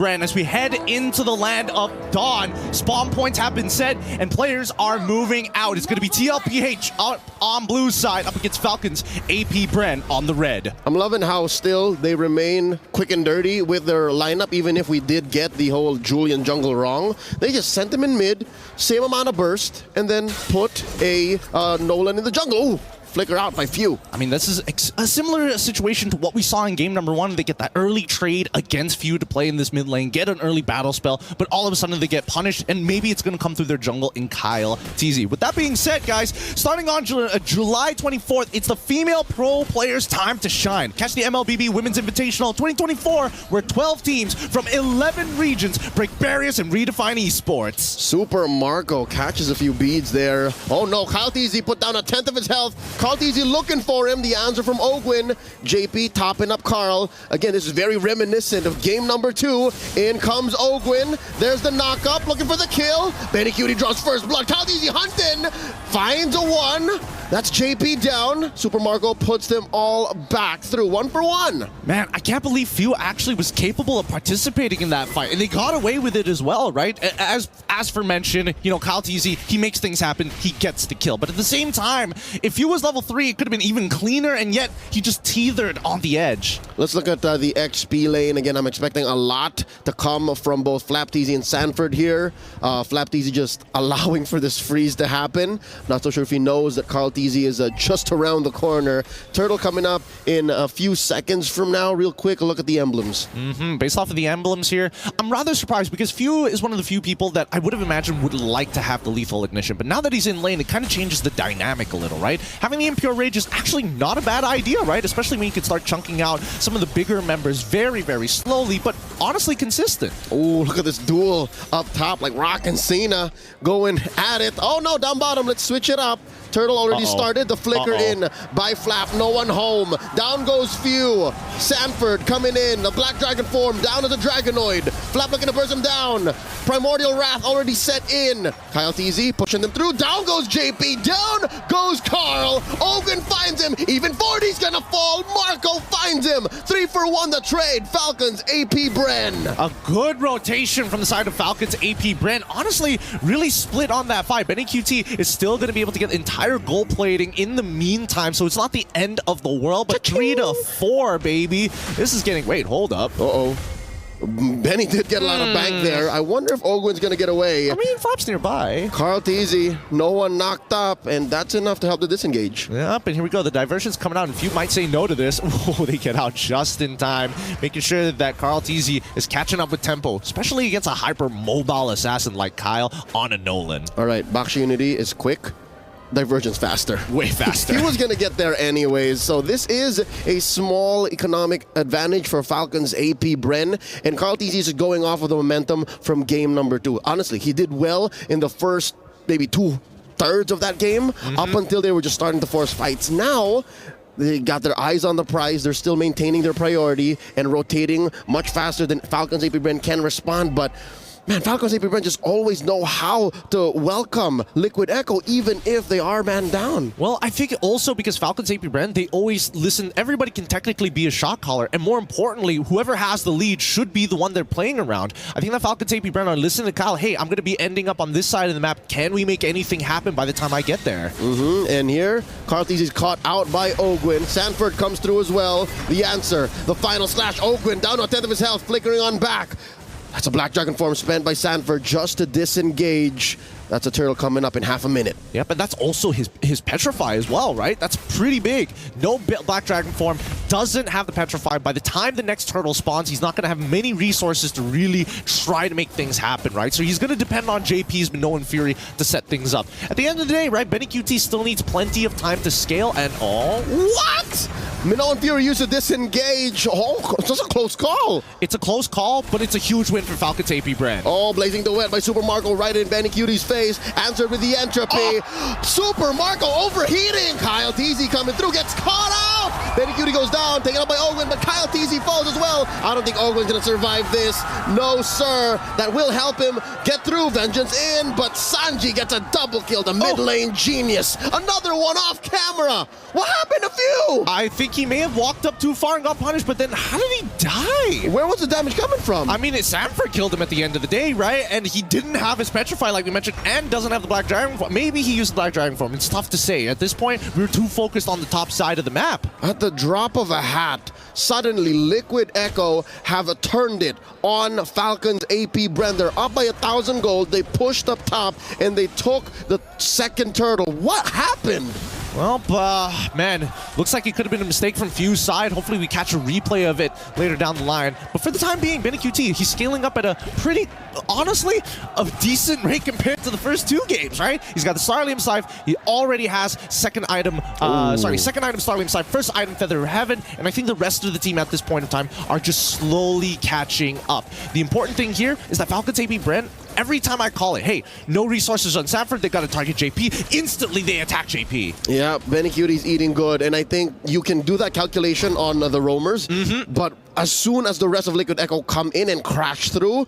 Apbren, as we head into the land of Dawn, spawn points have been set and players are moving out. It's going to be TLPH out on blue side up against Falcon's Apbren on the red. I'm loving how still they remain quick and dirty with their lineup, even if we did get the whole Julian jungle wrong. They just sent them in mid, same amount of burst, and then put a Nolan in the jungle. Ooh. Flicker out by few. I mean, this is a similar situation to what we saw in game number 1. They get that early trade against few to play in this mid lane, get an early battle spell, but all of a sudden they get punished, and maybe it's going to come through their jungle in Kyle TZ. With that being said, guys, starting on July 24th, it's the female pro players' time to shine. Catch the MLBB Women's Invitational 2024, where 12 teams from 11 regions break barriers and redefine esports. Super Marco catches a few beads there. Oh no, Kyle TZ put down 1/10 of his health. Carl TZ looking for him. The answer from Ogwin. JP topping up Carl. Again, this is very reminiscent of game number 2. In comes Ogwin. There's the knock up, looking for the kill. Benny Cutie draws first blood. Kyle TZ hunting. Finds a 1. That's JP down. Super Marco puts them all back through 1 for 1. Man, I can't believe Few actually was capable of participating in that fight, and they got away with it as well, right? As for mention, you know, Kyle TZ, he makes things happen, he gets the kill. But at the same time, if Few was level 3, it could have been even cleaner, and yet he just teetered on the edge. Let's look at the XP lane. Again, I'm expecting a lot to come from both Flap TZ and Sanford here. Flap TZ just allowing for this freeze to happen. Not so sure if he knows that Carl TZ is just around the corner. Turtle coming up in a few seconds from now. Real quick, a look at the emblems. Based off of the emblems here, I'm rather surprised because Few is one of the few people that I would have imagined would like to have the lethal ignition, but now that he's in lane, it kind of changes the dynamic a little, right? Having the Impure Rage is actually not a bad idea, right? Especially when you can start chunking out some of the bigger members very, very slowly, but honestly consistent. Oh, look at this duel up top, like Rock and Cena going at it. Oh no, down bottom, let's switch it up. Turtle already started the flicker in by Flap. No one home. Down goes Few. Sanford coming in. The Black Dragon form down to the Dragonoid. Flap looking to burst him down. Primordial Wrath already set in. Kyle TZ pushing them through. Down goes JP. Down goes Carl. Ogun finds him. Even 40's gonna fall. Marco finds him. 3 for 1 the trade. Falcons Apbren. A good rotation from the side of Falcons Apbren. Honestly, really split on that fight. Benny QT is still going to be able to get entire gold plating in the meantime, so it's not the end of the world, but 3 to 4, baby. This is getting... Wait, hold up. Uh-oh. Benny did get a lot of bank there. I wonder if Ogwin's going to get away. I mean, Flap's nearby. Carl TZ, no one knocked up, and that's enough to help the disengage. Yep, and here we go. The diversion's coming out, and Few might say no to this. Oh, they get out just in time, making sure that Carl TZ is catching up with tempo, especially against a hyper-mobile assassin like Kyle on a Nolan. All right, Baksha Unity is quick. Divergence faster. Way faster. He was going to get there anyways, so this is a small economic advantage for Falcons Apbren, and Carl TZ is going off of the momentum from game number 2. Honestly, he did well in the first maybe 2/3 of that game, up until they were just starting to force fights. Now, they got their eyes on the prize. They're still maintaining their priority and rotating much faster than Falcons Apbren can respond, but man, Falcons Apbren just always know how to welcome Liquid Echo, even if they are man down. Well, I think also because Falcons Apbren, they always listen. Everybody can technically be a shot caller, and more importantly, whoever has the lead should be the one they're playing around. I think that Falcons Apbren are listening to Kyle. Hey, I'm going to be ending up on this side of the map. Can we make anything happen by the time I get there? And here, Carl TZ is caught out by Ogwin. Sanford comes through as well. The answer, the final slash. Ogwin down to 1/10 of his health, flickering on back. That's a Black Dragon form spent by Sanford just to disengage. That's a turtle coming up in half a minute. Yep, but that's also his Petrify as well, right? That's pretty big. No Black Dragon form, doesn't have the Petrify. By the time the next turtle spawns, he's not going to have many resources to really try to make things happen, right? So he's going to depend on JP's Minoan and Fury to set things up. At the end of the day, right, Benny QT still needs plenty of time to scale, and what? Minoan and Fury used to disengage. Oh, it's just a close call. It's a close call, but it's a huge win for Falcons Apbren. Oh, blazing the wet by Super Marco right in Benny QT's face. place. Answered with the entropy. Super Marco overheating. Kyle TZ coming through, gets caught out. Benny Cutie goes down, taken up by Ogwin, but Kyle TZ falls as well. I don't think Ogwin's gonna survive this. No, sir. That will help him get through. Vengeance in, but Sanji gets a double kill. The mid lane genius. Another one off camera. What happened to Few? I think he may have walked up too far and got punished, but then how did he die? Where was the damage coming from? I mean, Sanford killed him at the end of the day, right? And he didn't have his Petrify, like we mentioned, and doesn't have the Black Dragon form. Maybe he used the Black Dragon form. It's tough to say. At this point, we were too focused on the top side of the map. At the drop of a hat, suddenly Liquid Echo have turned it on Falcon's Apbren. They're up by 1,000 gold. They pushed up top, and they took the second turtle. What happened? Well, man, looks like it could have been a mistake from Few's side. Hopefully we catch a replay of it later down the line. But for the time being, Benny QT, he's scaling up at a pretty, honestly, a decent rate compared to the first two games, right? He's got the Starlium Scythe. He already has second item Starlium Scythe, first item Feather of Heaven, and I think the rest of the team at this point in time are just slowly catching up. The important thing here is that Falcon's Apbren, every time I call it, hey, no resources on Sanford, they got to target JP. Instantly, they attack JP. Yeah, Benny Cutie's eating good, and I think you can do that calculation on the roamers, but as soon as the rest of Liquid Echo come in and crash through,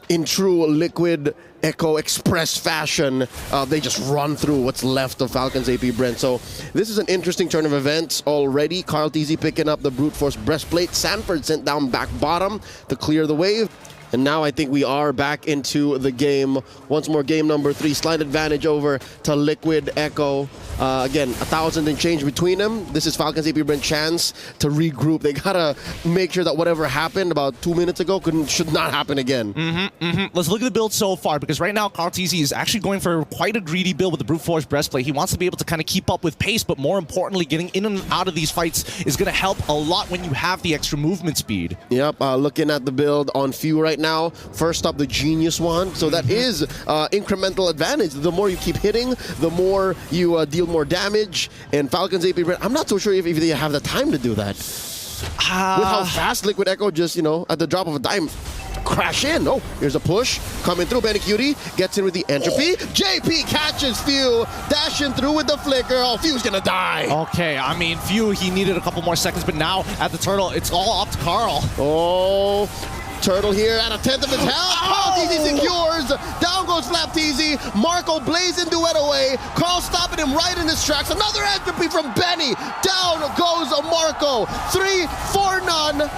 in true Liquid Echo Express fashion, they just run through what's left of Falcon's Apbren. So this is an interesting turn of events already. Carl TZ picking up the Brute Force Breastplate. Sanford sent down back bottom to clear the wave. And now I think we are back into the game. Once more, game number 3. Slight advantage over to Liquid Echo. Again, 1,000 and change between them. This is Falcon's Apbren chance to regroup. They gotta make sure that whatever happened about 2 minutes ago should not happen again. Let's look at the build so far, because right now Carl TZ is actually going for quite a greedy build with the Brute Force Breastplate. He wants to be able to kind of keep up with pace, but more importantly, getting in and out of these fights is going to help a lot when you have the extra movement speed. Yep, looking at the build on Few right now. First up, the Genius one. So that is incremental advantage. The more you keep hitting, the more you deal more damage. And Falcon's Apbren, I'm not so sure if they have the time to do that. With how fast Liquid Echo just, you know, at the drop of a dime, crash in. Oh, here's a push coming through. Benny Cutie gets in with the entropy. JP catches Few, dashing through with the flicker. Oh, Few's gonna die. Okay, I mean, Few, he needed a couple more seconds, but now at the turtle, it's all up to Carl. Oh, Turtle here at a 10th of his health. Carl TZ secures. Down goes Flap TZ. Marco blazing duet away. Carl stopping him right in his tracks. Another entropy from Benny. Down goes Marco. 3-4-0.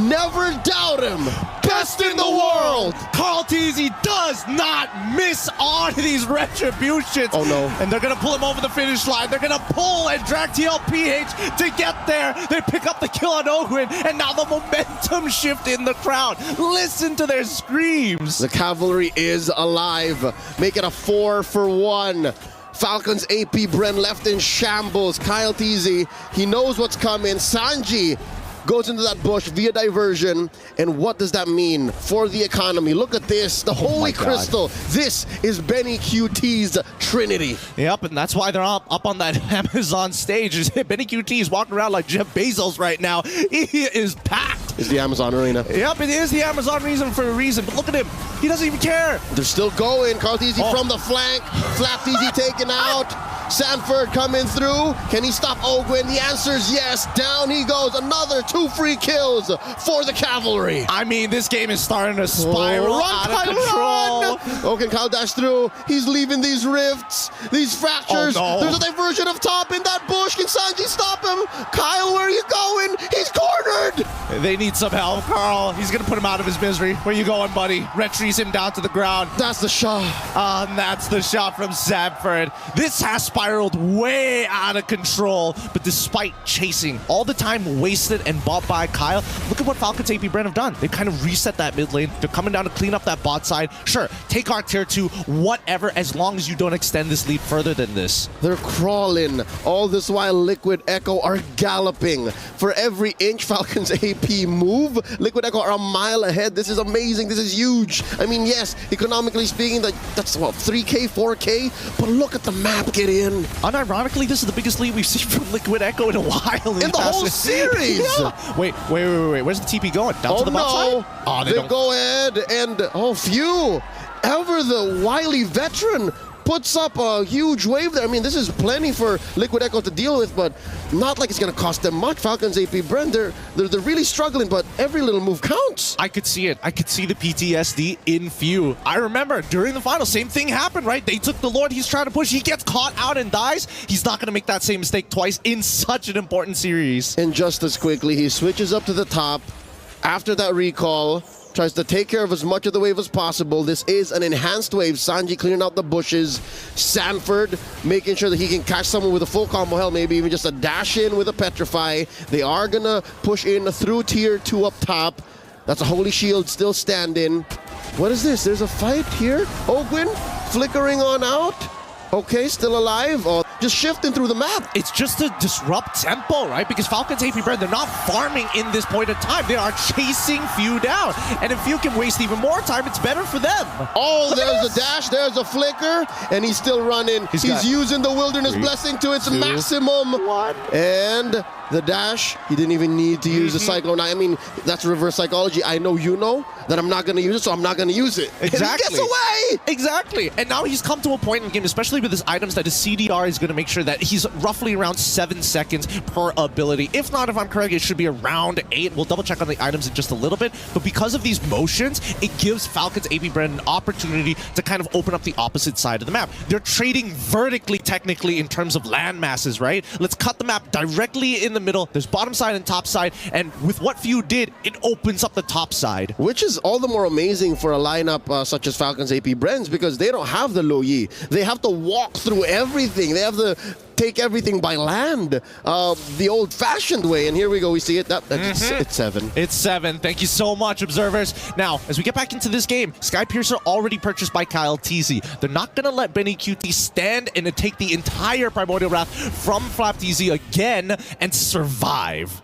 Never doubt him. Best in the world. Carl TZ does not miss on these retributions. Oh no. And they're going to pull him over the finish line. They're going to pull and drag TLPH to get there. They pick up the kill on Ogwin, and now the momentum shift in the crowd. Listen to their screams. The cavalry is alive. Make it a 4-for-1. Falcon's Apbren left in shambles. Kyle TZ, he knows what's coming. Sanji goes into that bush via diversion. And what does that mean for the economy? Look at this, the Holy Crystal. This is Benny QT's Trinity. Yep, and that's why they're up on that Amazon stage. Benny QT is walking around like Jeff Bezos right now. He is packed. It's the Amazon Arena. Yep, it is the Amazon reason for a reason. But look at him. He doesn't even care. They're still going. Carl TZ from the flank. Flap TZ taken out. Sanford coming through. Can he stop Ogwin? The answer is yes. Down he goes. Another 2 free kills for the cavalry. I mean, this game is starting to spiral out of control. Oh, can Kyle dash through? He's leaving these rifts, these fractures. Oh, no. There's a diversion of top in that bush. Can Sanji stop him? Kyle, where are you going? He's cornered. They need some help, Carl. He's going to put him out of his misery. Where you going, buddy? Retreats him down to the ground. That's the shot. And that's the shot from Sanford. This has spiraled way out of control, but despite chasing all the time wasted and bought by Kyle, look at what Falcon's Apbren have done. They've kind of reset that mid lane. They're coming down to clean up that bot side. Sure, take our tier 2, whatever, as long as you don't extend this lead further than this. They're crawling. All this while Liquid Echo are galloping. For every inch Falcon's AP move, Liquid Echo are a mile ahead. This is amazing. This is huge. I mean, yes, economically speaking, that's what, 3K, 4K? But look at the map get in. Unironically, this is the biggest lead we've seen from Liquid Echo in a while. In the whole series. Yeah. Wait. Where's the TP going? Down to the bot side? Oh, they go ahead and, Few. Ever However, the wily veteran puts up a huge wave there. I mean, this is plenty for Liquid Echo to deal with, but not like it's going to cost them much. Falcon's Apbren, they're really struggling, but every little move counts. I could see it. I could see the PTSD in Few. I remember during the final, same thing happened, right? They took the Lord, he's trying to push, he gets caught out and dies. He's not going to make that same mistake twice in such an important series. And just as quickly, he switches up to the top after that recall. Tries to take care of as much of the wave as possible. This is an enhanced wave. Sanji clearing out the bushes. Sanford making sure that he can catch someone with a full combo, hell, maybe even just a dash in with a petrify. They are gonna push in through tier 2 up top. That's a Holy Shield still standing. What is this? There's a fight here. Ogwin flickering on out. Okay, still alive. Oh, just shifting through the map. It's just to disrupt tempo, right? Because Falcon's Apbren, they're not farming in this point of time. They are chasing Few down. And if Few can waste even more time, it's better for them. Oh, there's a dash, there's a flicker, and he's still running. He's using the Wilderness Blessing to its maximum. And the dash, he didn't even need to use the Cyclone. I mean, that's reverse psychology. I know you know that I'm not going to use it, so I'm not going to use it. Exactly. And he gets away! Exactly. And now he's come to a point in the game, especially with his items, that his CDR is going to make sure that he's roughly around 7 seconds per ability. If not, if I'm correct, it should be around 8. We'll double check on the items in just a little bit. But because of these motions, it gives Falcon's Apbren an opportunity to kind of open up the opposite side of the map. They're trading vertically, technically, in terms of land masses, right? Let's cut the map directly in the middle. There's bottom side and top side. And with what Few did, it opens up the top side. Which is all the more amazing for a lineup such as Falcon's Apbrens, because they don't have the low yi. They have to walk through everything. They have to take everything by land, the old-fashioned way. And here we go. We see it. It's 7. It's 7. Thank you so much, observers. Now, as we get back into this game, Skypiercer already purchased by Kyle TZ. They're not going to let Benny QT stand and take the entire Primordial Wrath from Flap TZ again and survive.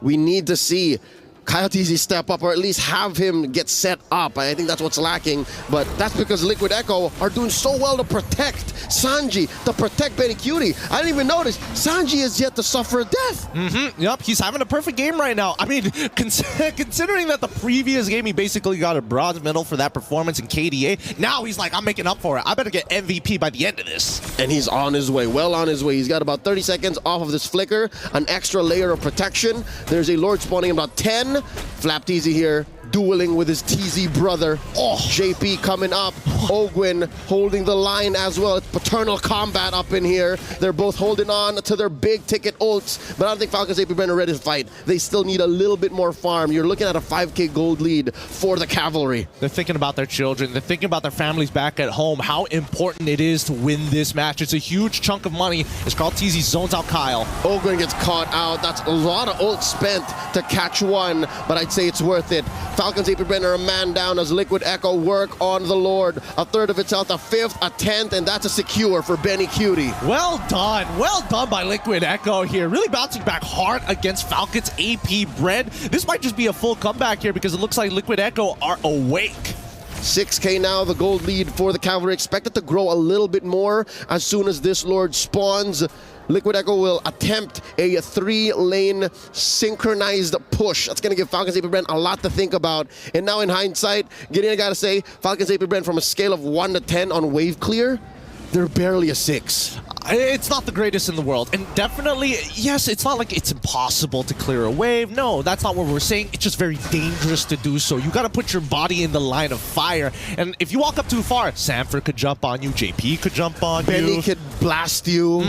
We need to see Kyle TZ step up, or at least have him get set up. I think that's what's lacking, but that's because Liquid Echo are doing so well to protect Sanji, to protect Benny Cutie. I didn't even notice Sanji is yet to suffer a death. Yep, he's having a perfect game right now. I mean, considering that the previous game he basically got a bronze medal for that performance in KDA, now he's like, I'm making up for it. I better get MVP by the end of this. And he's on his way, well on his way. He's got about 30 seconds off of this flicker, an extra layer of protection. There's a Lord spawning in about 10. Flap TZ here, dueling with his TZ brother. Oh, JP coming up. Ogwin holding the line as well. It's paternal combat up in here. They're both holding on to their big ticket ults, but I don't think Falcon's Apbren are ready to fight. They still need a little bit more farm. You're looking at a 5k gold lead for the cavalry. They're thinking about their children. They're thinking about their families back at home, how important it is to win this match. It's a huge chunk of money as Carl TZ zones out Kyle. Ogwin gets caught out. That's a lot of ult spent to catch one, but I'd say it's worth it. Falcon's Apbren are a man down as Liquid Echo work on the Lord. A third of its health, a fifth, a 10th, and that's a secure for Benny Cutie. Well done by Liquid Echo here. Really bouncing back hard against Falcon's Apbren. This might just be a full comeback here because it looks like Liquid Echo are awake. 6k now, the gold lead for the cavalry. Expected to grow a little bit more as soon as this Lord spawns. Liquid Echo will attempt a 3-lane synchronized push. That's going to give Falcon's Apbren a lot to think about. And now in hindsight, Gideon, I got to say, Falcon's Apbren from a scale of 1 to 10 on wave clear, they're barely a 6. It's not the greatest in the world, and definitely, yes, it's not like it's impossible to clear a wave. No, that's not what we're saying. It's just very dangerous to do so. You got to put your body in the line of fire, and if you walk up too far, Sanford could jump on you, JP could jump on you. Benny could blast you.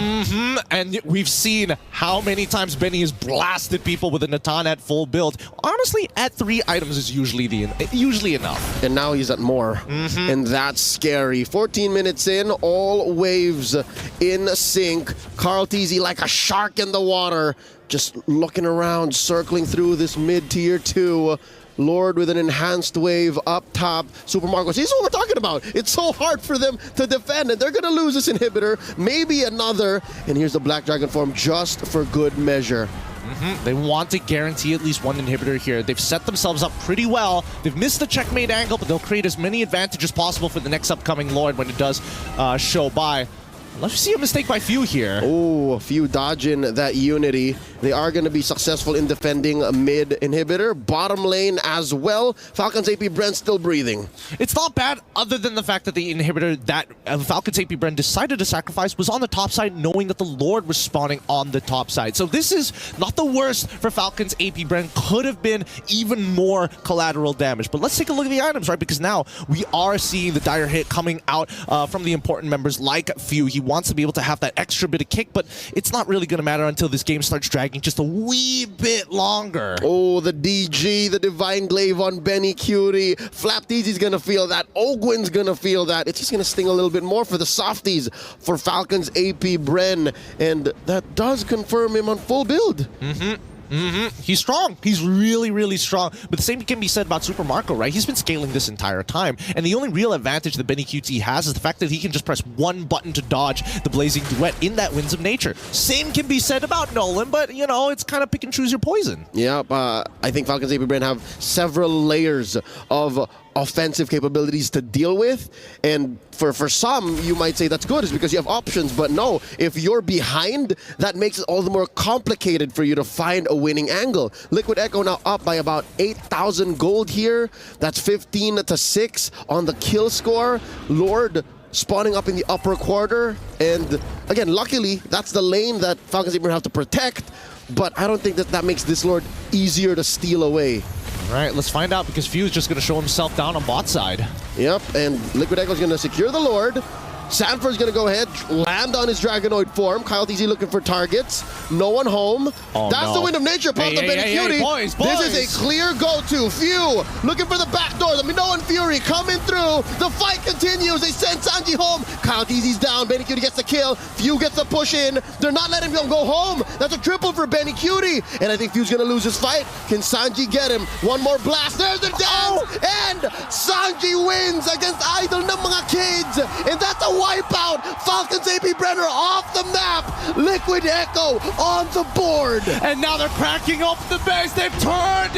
And we've seen how many times Benny has blasted people with a Natan at full build. Honestly, at 3 items is usually enough. And now he's at more, and that's scary. 14 minutes in, all waves in sync. Carl TZ like a shark in the water, just looking around, circling through this mid-tier 2. Lord with an enhanced wave up top. Super Marcos, this is what we're talking about. It's so hard for them to defend, and they're going to lose this inhibitor, maybe another. And here's the Black Dragon form just for good measure. They want to guarantee at least one inhibitor here. They've set themselves up pretty well. They've missed the checkmate angle, but they'll create as many advantages possible for the next upcoming Lord when it does show by. Let's see a mistake by Few here. Oh, Few dodging that Unity. They are going to be successful in defending a mid inhibitor. Bottom lane as well. Falcon's Apbren still breathing. It's not bad other than the fact that the inhibitor that Falcon's Apbren decided to sacrifice was on the top side, knowing that the Lord was spawning on the top side. So this is not the worst for Falcon's Apbren. Could have been even more collateral damage. But let's take a look at the items, right? Because now we are seeing the dire hit coming out from the important members like Few. He wants to be able to have that extra bit of kick, but it's not really going to matter until this game starts dragging just a wee bit longer. Oh, the DG, the Divine Glaive on Benny Cutie. Flapteezy's gonna feel that. Ogwin's gonna feel that. It's just gonna sting a little bit more for the softies for Falcon's Apbren, and that does confirm him on full build. He's strong. He's really, really strong. But the same can be said about Super Marco, right? He's been scaling this entire time. And the only real advantage that Benny QT has is the fact that he can just press one button to dodge the Blazing Duet in that Winds of Nature. Same can be said about Nolan, but, you know, it's kind of pick and choose your poison. Yeah, I think Falcon's Apbren have several layers of offensive capabilities to deal with, and for some you might say that's good, is because you have options, but no, if you're behind, that makes it all the more complicated for you to find a winning angle. Liquid Echo now up by about 8,000 gold here. That's 15-6 on the kill score. Lord spawning up in the upper quarter, and again, luckily that's the lane that Falcon's Apbren have to protect, but I don't think that makes this Lord easier to steal away. All right, let's find out, because Few is just going to show himself down on bot side. Yep, and Liquid Echo is going to secure the Lord. Sanford's going to go ahead, land on his Dragonoid form. Kyle TZ looking for targets. No one home. Oh, That's the Wind of Nature upon the Benny Cutie. Boys. This is a clear go-to. Few looking for the back door. The Minoan Fury coming through. The fight continues. They send Sanji home. Kyle TZ's down. Benny Cutie gets the kill. Few gets the push in. They're not letting him go home. That's a triple for Benny Cutie. And I think Few's going to lose his fight. Can Sanji get him? One more blast. There's the dance. And Sanji wins against Idol ng mga kids. And that's a wipeout. Falcon's Apbren off the map. Liquid Echo on the board. And now they're cracking open the base. They've turned